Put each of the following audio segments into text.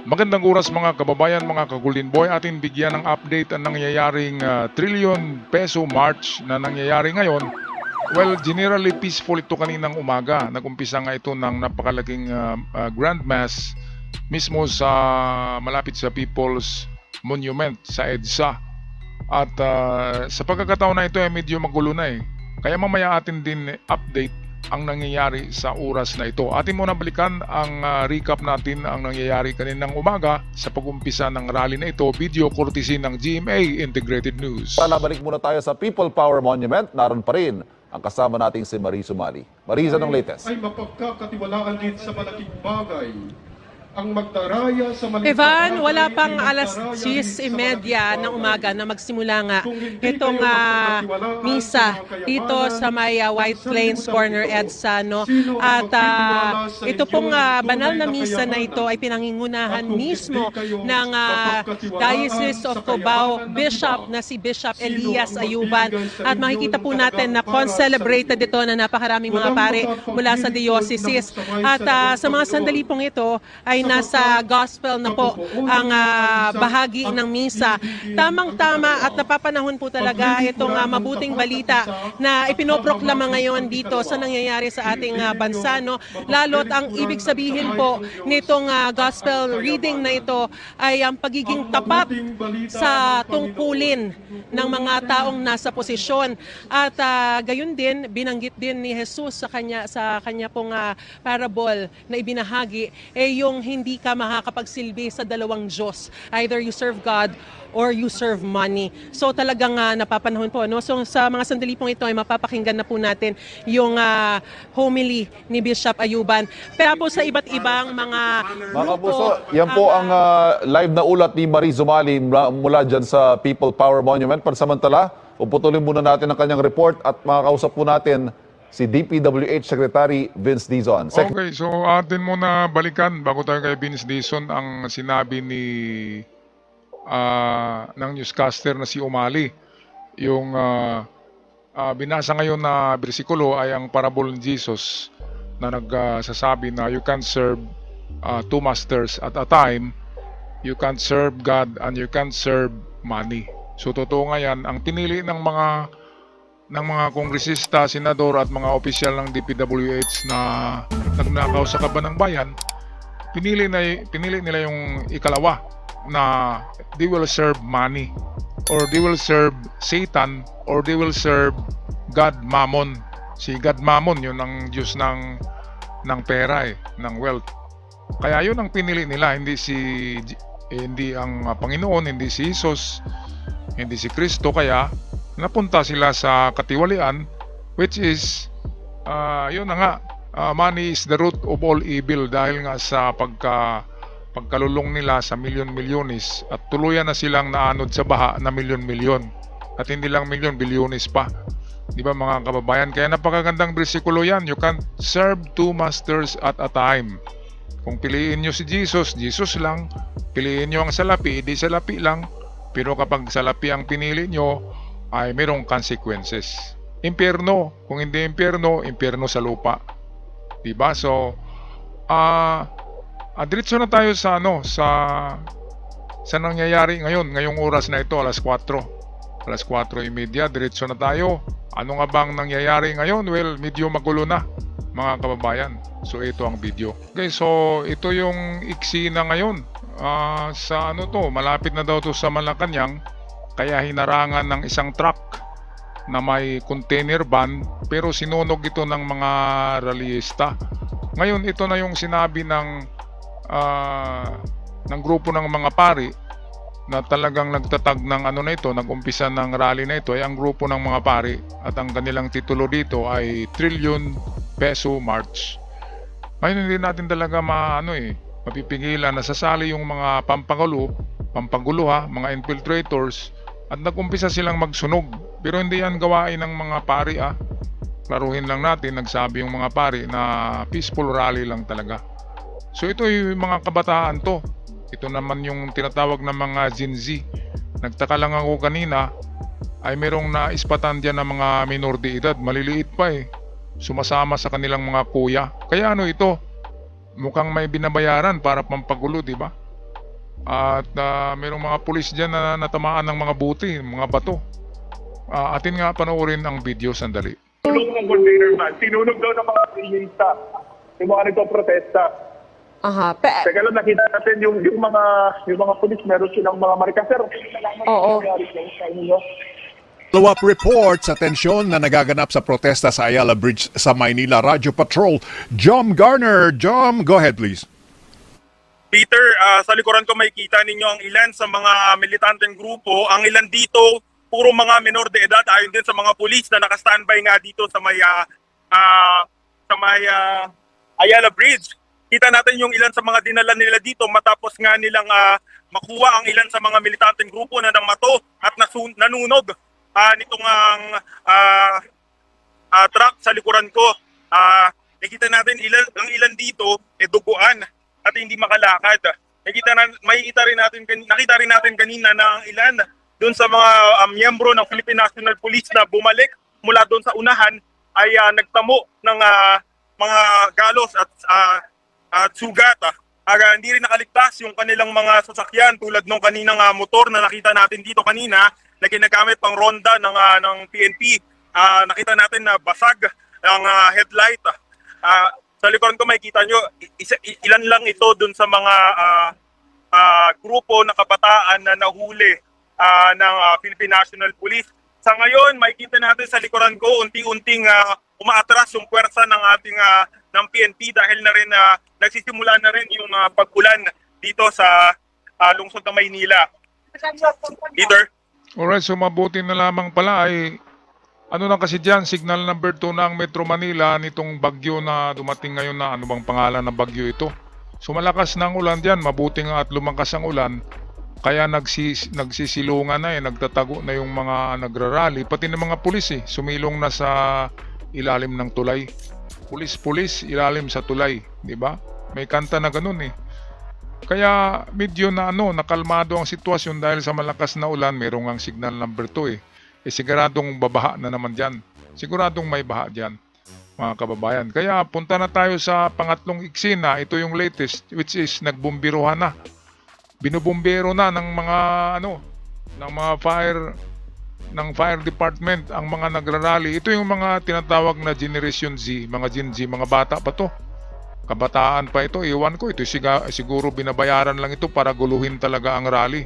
Magandang oras mga kababayan, mga kagulin boy. Atin bigyan ng update ang nangyayaring trillion peso march na nangyayari ngayon. Well, generally peaceful ito kaninang umaga. Nagumpisa nga ito ng napakalaking grand mass mismo sa malapit sa People's Monument sa EDSA. At sa pagkakataon na ito ay medyo magulo na eh. Kaya mamaya atin din update ang nangyayari sa oras na ito. Atin muna balikan ang recap natin ang nangyayari kaninang umaga sa pag-umpisa ng rally na ito. Video courtesy ng GMA Integrated News. Balik muna tayo sa People Power Monument. Naroon pa rin ang kasama nating si Marie Sumali. Marie, anong latest? Ay mapagkakatiwalaan din sa malaking bagay ang magdaraya sa Evan, wala pang alas 10:30 ng umaga na magsimula nga itong misa dito sa may White Plains Corner EDSA, no? At ito pong banal na misa na ito ay pinangingunahan mismo ng Diocese of Cubao Bishop na si Bishop Elias Ayuban. At makikita po natin na concelebrated ito na napakaraming mga pare mula sa diocese. At sa mga sandali pong ito ay nasa gospel na po ang bahagi ng misa. Tamang-tama at napapanahon po talaga itong mabuting balita na ipinoproklama ngayon dito sa nangyayari sa ating bansa, no? Lalo't ang ibig sabihin po nitong gospel reading na ito ay ang pagiging tapat sa tungkulin ng mga taong nasa posisyon. At gayon din, binanggit din ni Jesus sa kanya pong parable na ibinahagi, yung hindi ka makakapagsilbi sa dalawang Diyos. Either you serve God or you serve money. So talagang napapanahon po, no? So sa mga sandali pong ito ay mapapakinggan na po natin yung homily ni Bishop Ayuban. Pero po sa iba't ibang mga Kapuso, yan po ang live na ulat ni Marie Sumali mula dyan sa People Power Monument. Pansamantala, puputulin muna natin ang kanyang report at makakausap po natin si DPWH Secretary Vince Dizon. Okay, so atin muna balikan bago tayo kay Vince Dizon ang sinabi ng newscaster na si Umali. Yung binasa ngayon na bersikulo ay ang parable ni Jesus na nagsasabi na you can't serve two masters at a time. You can't serve God and you can't serve money. So totoo nga yan, ang pinili ng mga kongresista, senador at mga opisyal ng DPWH na nagnakaw sa kaban ng bayan, pinili nila yung ikalawa na they will serve money or they will serve Satan or they will serve God Mammon. Si God Mammon yun ang Diyos ng pera ng wealth. Kaya yun ang pinili nila, hindi ang Panginoon, hindi si Jesus, hindi si Kristo. Kaya napunta sila sa katiwalian, which is yun na nga, money is the root of all evil, dahil nga sa pagkalulong nila sa milyon-milyonis at tuluyan na silang naanod sa baha na milyon-milyon at hindi lang milyon, bilyonis pa, di ba mga kababayan? Kaya napakagandang bersikulo yan, you can't serve two masters at a time. Kung piliin nyo si Jesus, Jesus lang. Piliin nyo ang salapi, di salapi lang. Pero kapag salapi ang pinili nyo, ay mayroong consequences. Impyerno, kung hindi impyerno, impyerno sa lupa. Diba? So, diretso na tayo sa nangyayari ngayong oras na ito, alas 4. Alas 4:30, diretso na tayo. Ano nga bang nangyayari ngayon? Well, medyo magulo na, mga kababayan. So, ito ang video. Okay, so ito yung iksi na ngayon. Sa malapit na daw to sa Malacanang. Kaya hinarangan ng isang truck na may container van, pero sinunog ito ng mga rallyista. Ngayon ito na yung sinabi ng grupo ng mga pari na talagang nagtatag ng nag-umpisa ng rally na ito ay ang grupo ng mga pari, at ang kanilang titulo dito ay Trillion Peso March. Ngayon hindi natin talaga mapipigilan na sasali yung mga pampagulo, mga infiltrators, at nag-umpisa silang magsunog. Pero hindi yan gawain ng mga pari. Klaruhin lang natin, nagsabi yung mga pari na peaceful rally lang talaga. So ito yung mga kabataan to. Ito naman yung tinatawag na mga Gen Z. Nagtaka lang ako kanina, ay merong naispatan dyan ng mga minor de edad. Maliliit pa sumasama sa kanilang mga kuya. Kaya ito? Mukhang may binabayaran para pampagulo, di ba? At mayroong mga pulis dyan na natamaan ng mga buti, mga bato. Atin nga panoorin ang video sandali. Tulong ng container van. Sinunog daw ng mga priista. Yung mga nagpo-protesta. Aha. Teka lang, nakita natin yung mga pulis, meron silang mga marika. Sir, Oo. Follow-up report sa tensyon na nagaganap sa protesta sa Ayala Bridge sa Maynila. Radio Patrol, Jom Garner. Jom, go ahead please. Peter, sa likuran ko makikita ninyo ang ilan sa mga militanteng grupo. Ang ilan dito, puro mga menor de edad, ayon din sa mga pulis na naka-standby nga dito sa may Ayala Bridge. Kita natin yung ilan sa mga dinala nila dito matapos nga nilang makuha ang ilan sa mga militanteng grupo na namato at nanunog nitong truck sa likuran ko. Nakita natin ang ilan dito duguan at hindi makalakad. Nakita rin natin kanina na ang ilan doon sa mga miyembro ng Philippine National Police na bumalik mula doon sa unahan ay nagtamo ng mga galos at sugat. Hindi rin nakaligtas yung kanilang mga sasakyan tulad ng kaninang motor na nakita natin dito kanina na ginagamit pang ronda ng PNP. Nakita natin na basag ang headlight. Sa likuran ko makikita nyo, ilan lang ito dun sa mga grupo na kabataan na nahuli ng Philippine National Police. Sa ngayon, makikita natin sa likuran ko, unti-unting umaatras yung puwersa ng ating ng PNP dahil na rin nagsisimula na rin yung pag-ulan dito sa lungsod ng Maynila. Peter? Alright, so mabuti na lamang pala ay ano na kasi dyan, signal number 2 na ang Metro Manila nitong bagyo na dumating ngayon na ano bang pangalan ng bagyo ito. So malakas na ang ulan dyan, mabuti nga at lumakas ang ulan. Kaya nagsisilungan na nagtatago na yung mga nagrarally. Pati ng mga pulis sumilong na sa ilalim ng tulay. Pulis, ilalim sa tulay, di ba? May kanta na ganun Kaya medyo na nakalmado ang sitwasyon dahil sa malakas na ulan, merong ang signal number 2 siguradong babaha na naman dyan. Siguradong may baha dyan, mga kababayan. Kaya punta na tayo sa pangatlong eksena. Ito yung latest, which is nagbumbiruhan na. Binubumbero na ng mga fire department ang mga nagrarally. Ito yung mga tinatawag na Generation Z, mga Gen Z, mga bata pa to. Kabataan pa ito, iwan ko. Ito siguro binabayaran lang ito para guluhin talaga ang rally.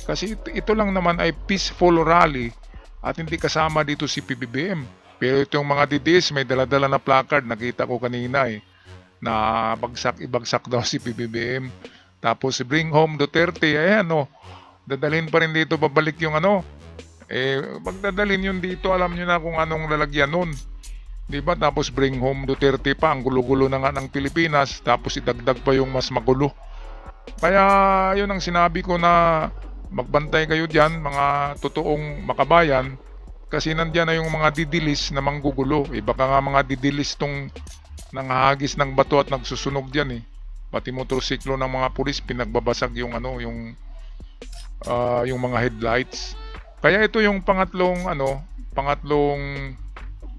Kasi ito lang naman ay peaceful rally at hindi kasama dito si PBBM. Pero itong mga DDS may dala-dala na placard, nakita ko kanina na ibagsak daw si PBBM. Tapos bring home Duterte, dadalhin pa rin dito, babalik yung pagdadalhin yun dito, alam nyo na kung anong lalagyan nun. Diba? Tapos bring home Duterte pa, ang gulo-gulo na nga ng Pilipinas, tapos idagdag pa yung mas magulo. Kaya yun ang sinabi ko na magbantay kayo dyan, mga totoong makabayan, kasi nandyan na yung mga didilis na manggugulo. Baka nga mga didilis tong nanghahagis ng bato at nagsusunog dyan Pati motorsiklo ng mga pulis pinagbabasag yung yung mga headlights. Kaya ito yung pangatlong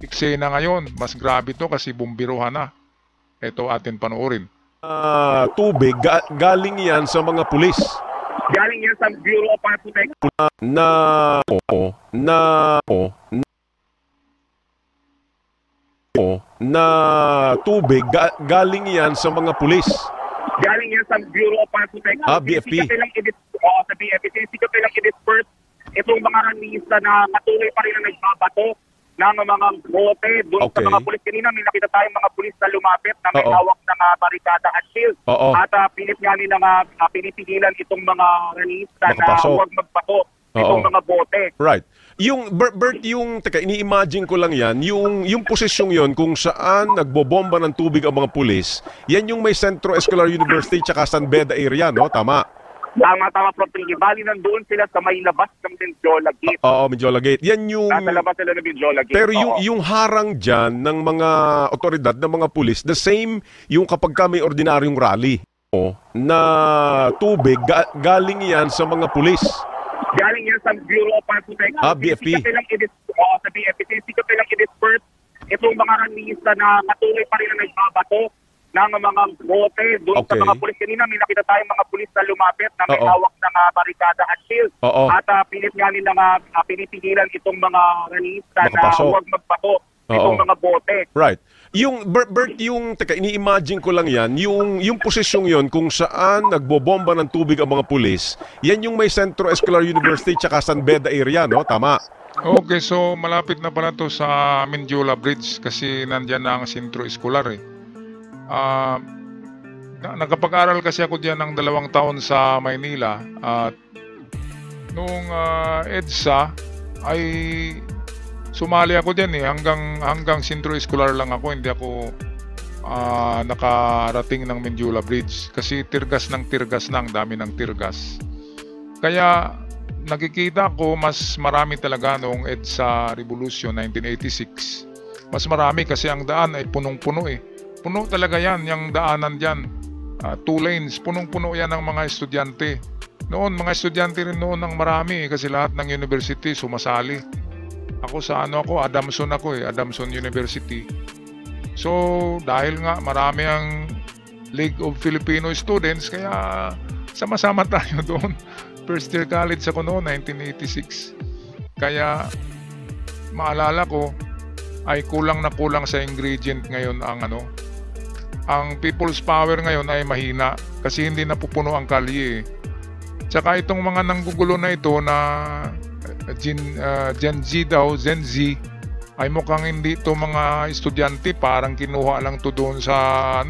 eksena ngayon. Mas grabe to kasi bumbiruhan na. Ito atin panoorin. Tubig galing yan sa mga pulis. Galing yan sa Bureau of Fire Protection. Na tubig galing yan sa mga pulis. Galing yan sa Bureau of Fire Protection. BFP. Sa BFP. Sikat nilang i-disperse itong mga ranista na patuloy pa rin na nagbabato ng mga bote doon sa mga pulis. Kanina may nakita tayong mga pulis na lumapit na may hawak ng barikada at shield. At pilit nga nilang pinipigilan itong mga ranista na huwag magbato itong mga bote. Right. Yung Bert, ini-imagine ko lang yan, yung posisyong yon kung saan nagbobomba ng tubig ang mga pulis, yan yung may Centro Escolar University tsaka San Beda area, no? Tama. Tama, Propingi. Bali, nandoon sila sa may labas ng Mendiola Gate. Mendiola Gate. Yan yung... Nasa labas sila ng Mendiola Gate. Pero yung harang dyan ng mga otoridad, ng mga pulis, the same yung kapag may ordinaryong rally. Na tubig, galing yan sa mga pulis. Galing yan sa Bureau of Fire Protection. BFP. Sa BFP. Sikat nilang i-disperse itong mga ranista na patuloy pa rin na nagbabato ng mga bote doon sa Okay. mga pulis. Kanina may nakita tayong mga pulis na lumapit na may Oo. hawak ng barikada at shield. Oo. At pilit nga nila pinipigilan itong mga ranista na Makapasok. huwag magpato itong Oo. mga bote. Right. Yung Bert, yung teka, ini-imagine ko lang yan, yung posisyong yon kung saan nagbobomba ng tubig ang mga pulis, yan yung may Centro Escolar University tsaka San Beda area, no? Tama. Okay, so malapit na pala to sa Mindiola Bridge kasi nandyan na ang sentro escolar eh. Nakapag-aral kasi ako diyan ng 2 taon sa Maynila at nung EDSA ay sumali ako diyan eh hanggang sentro escolar lang ako, hindi ako nakarating ng Mindiola Bridge kasi tirgas na ang dami ng tirgas. Kaya nakikita ko mas marami talaga noong EDSA Revolution 1986. Mas marami kasi ang daan ay punong-puno eh. Puno talaga yan, yung daanan dyan. 2 lanes, punong-puno yan ng mga estudyante. Noon, mga estudyante rin noon ang marami kasi lahat ng university sumasali. Ako sa Adamson ako eh, Adamson University. So, dahil nga marami ang League of Filipino Students, kaya sama-sama tayo doon. First year college ako noon, 1986. Kaya, maalala ko, ay kulang na kulang sa ingredient ngayon ang people's power ngayon ay mahina kasi hindi napupuno ang kalye. Tsaka itong mga nanggugulo na ito na Gen Z Gen Z ay mukhang hindi ito mga estudyante, parang kinuha lang to doon sa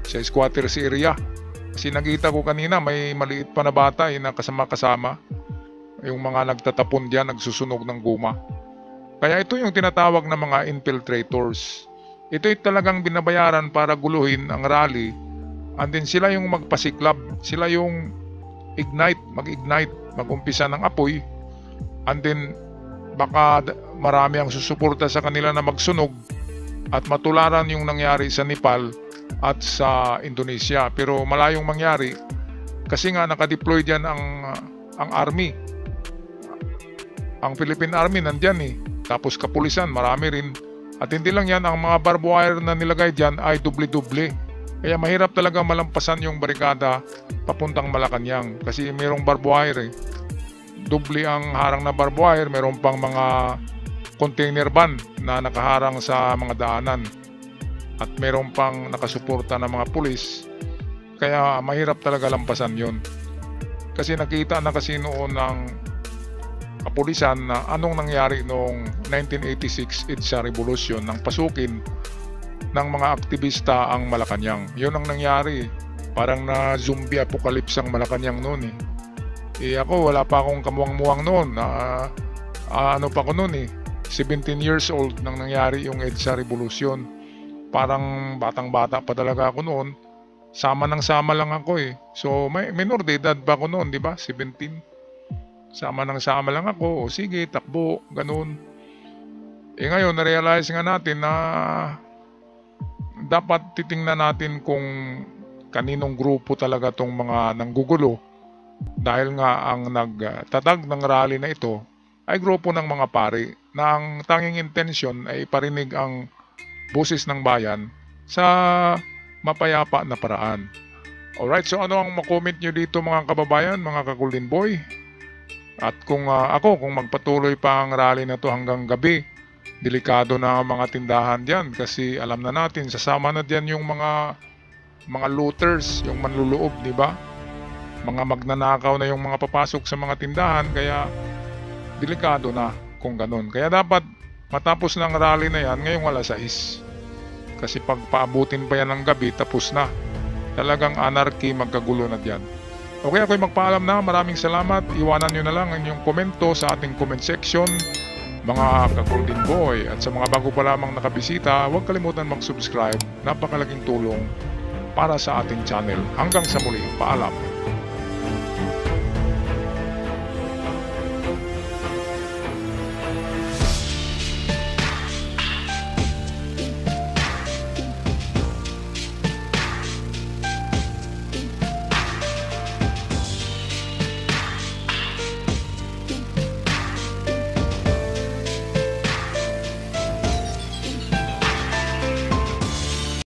sa squatters area. Kasi nakita ko kanina may maliit pa na bata na kasama-kasama yung mga nagtatapon diyan, nagsusunog ng guma. Kaya ito yung tinatawag na mga infiltrators. Ito'y talagang binabayaran para guluhin ang rally, and then sila yung magpasiklab, sila yung mag-ignite, mag-umpisa ng apoy, and then baka marami ang susuporta sa kanila na magsunog at matularan yung nangyari sa Nepal at sa Indonesia. Pero malayong mangyari kasi nga nakadeploy dyan ang army. Ang Philippine Army nandyan eh. Tapos kapulisan, marami rin. At hindi lang yan, ang mga barbed wire na nilagay dyan ay dubli-dubli. Kaya mahirap talaga malampasan yung barikada papuntang Malacanang. Kasi mayroong barbed wire eh. Dubli ang harang na barbed wire, mayroong pang mga container van na nakaharang sa mga daanan. At mayroong pang nakasuporta na mga pulis. Kaya mahirap talaga lampasan yun. Kasi nakita na kasi noon ng kapulisan na anong nangyari noong 1986 EDSA Revolution nang pasukin ng mga aktivista ang Malacanang. Yun ang nangyari. Parang na zombie apocalypse ang Malacanang noon eh. Ako wala pa akong kamuwang-muwang noon. Ano pa ako noon eh. 17 years old nang nangyari yung EDSA Revolution. Parang batang-bata pa talaga ako noon. Sama lang ako eh. So may minor de edad pa ako noon, di ba? 17. Sama lang ako, o sige, takbo, ganun. Ngayon, na-realize nga natin na dapat titingnan natin kung kaninong grupo talaga tong mga nanggugulo. Dahil nga ang nagtatag ng rally na ito ay grupo ng mga pari na ang tanging intensyon ay parinig ang boses ng bayan sa mapayapa na paraan. Alright, so ano ang makomment nyo dito mga kababayan, mga ka-Golden Boy? At kung kung magpatuloy pa ang rally na to hanggang gabi, delikado na ang mga tindahan diyan kasi alam na natin sasama na diyan yung mga looters, yung manluloob, di ba? Mga magnanakaw na yung mga papasok sa mga tindahan, kaya delikado na kung ganun. Kaya dapat matapos ng rally na yan ngayong 6:00. Kasi pag paabutin pa yan ng gabi, tapos na. Talagang anarchy, magkagulo na diyan. Okay, ako'y magpaalam na. Maraming salamat. Iwanan nyo na lang ang inyong komento sa ating comment section, mga ka-Golden Boy. At sa mga bago pa lamang nakabisita, huwag kalimutan mag-subscribe. Napakalaking tulong para sa ating channel. Hanggang sa muli. Paalam.